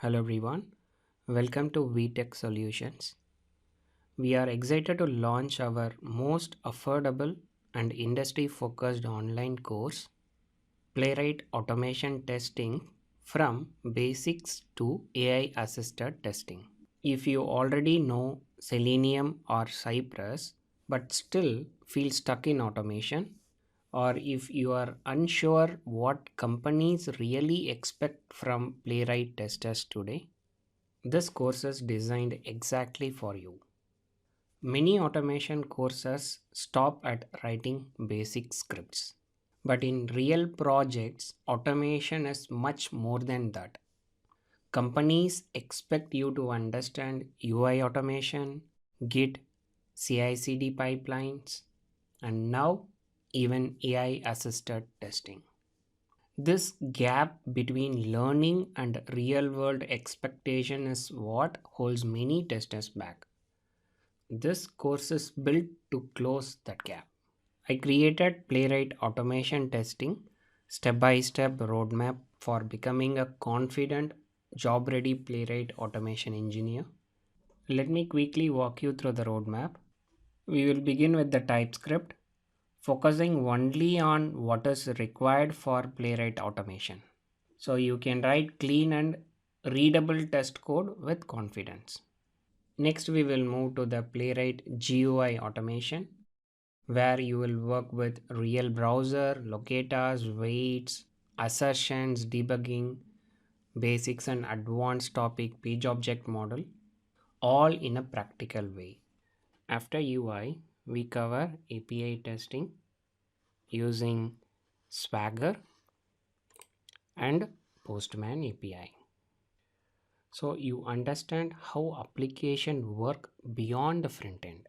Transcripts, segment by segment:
Hello everyone, welcome to VTech Solutions. We are excited to launch our most affordable and industry focused online course, Playwright Automation Testing from Basics to AI Assisted Testing. If you already know Selenium or Cypress but still feel stuck in automation, or if you are unsure what companies really expect from Playwright testers today, this course is designed exactly for you. Many automation courses stop at writing basic scripts. But in real projects, automation is much more than that. Companies expect you to understand UI automation, Git CI/CD pipelines, and now even AI assisted testing. This gap between learning and real world expectation is what holds many testers back. This course is built to close that gap. I created Playwright Automation Testing step-by-step roadmap for becoming a confident, job-ready Playwright automation engineer. Let me quickly walk you through the roadmap. We will begin with the TypeScript, focusing only on what is required for Playwright automation. So you can write clean and readable test code with confidence. Next, we will move to the Playwright GUI automation, where you will work with real browser, locators, waits, assertions, debugging, basics and advanced topic page object model, all in a practical way. After UI, we cover API testing using Swagger and Postman API. So you understand how application work beyond the front end.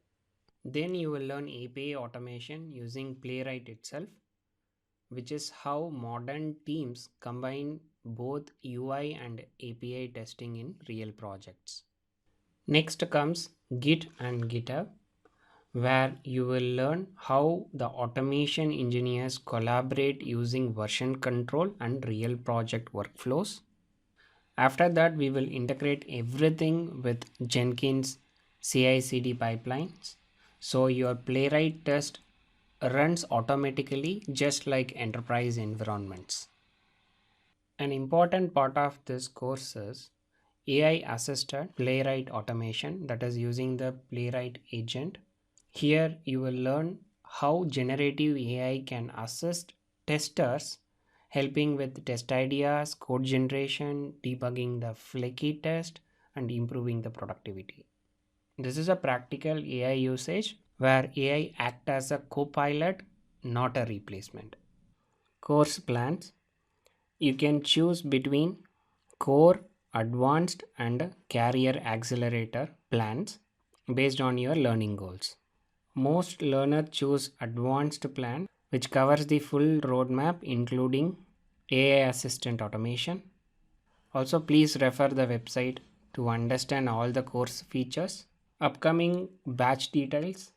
Then you will learn API automation using Playwright itself, which is how modern teams combine both UI and API testing in real projects. Next comes Git and GitHub, where you will learn how the automation engineers collaborate using version control and real project workflows. After that, we will integrate everything with Jenkins CI/CD pipelines. So your Playwright test runs automatically just like enterprise environments. An important part of this course is AI assisted Playwright automation, that is using the Playwright agent. Here you will learn how generative AI can assist testers, helping with test ideas, code generation, debugging the flaky test, and improving the productivity. This is a practical AI usage where AI acts as a co-pilot, not a replacement. Course plans. You can choose between core, advanced, and career accelerator plans based on your learning goals. Most learners choose advanced plan, which covers the full roadmap including AI assistant automation. Also, please refer the website to understand all the course features. Upcoming batch details.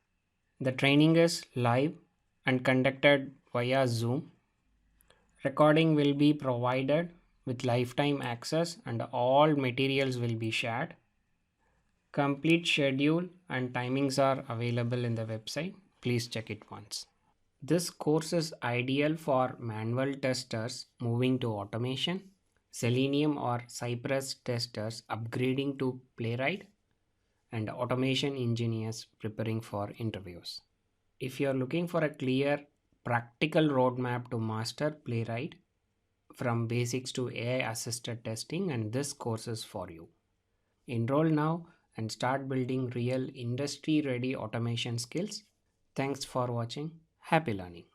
The training is live and conducted via Zoom. Recording will be provided with lifetime access and all materials will be shared. Complete schedule and timings are available in the website. Please check it once. This course is ideal for manual testers moving to automation, Selenium or Cypress testers upgrading to Playwright, and automation engineers preparing for interviews. If you are looking for a clear, practical roadmap to master Playwright from basics to AI assisted testing, and this course is for you. Enroll now and start building real industry ready automation skills. Thanks for watching. Happy learning.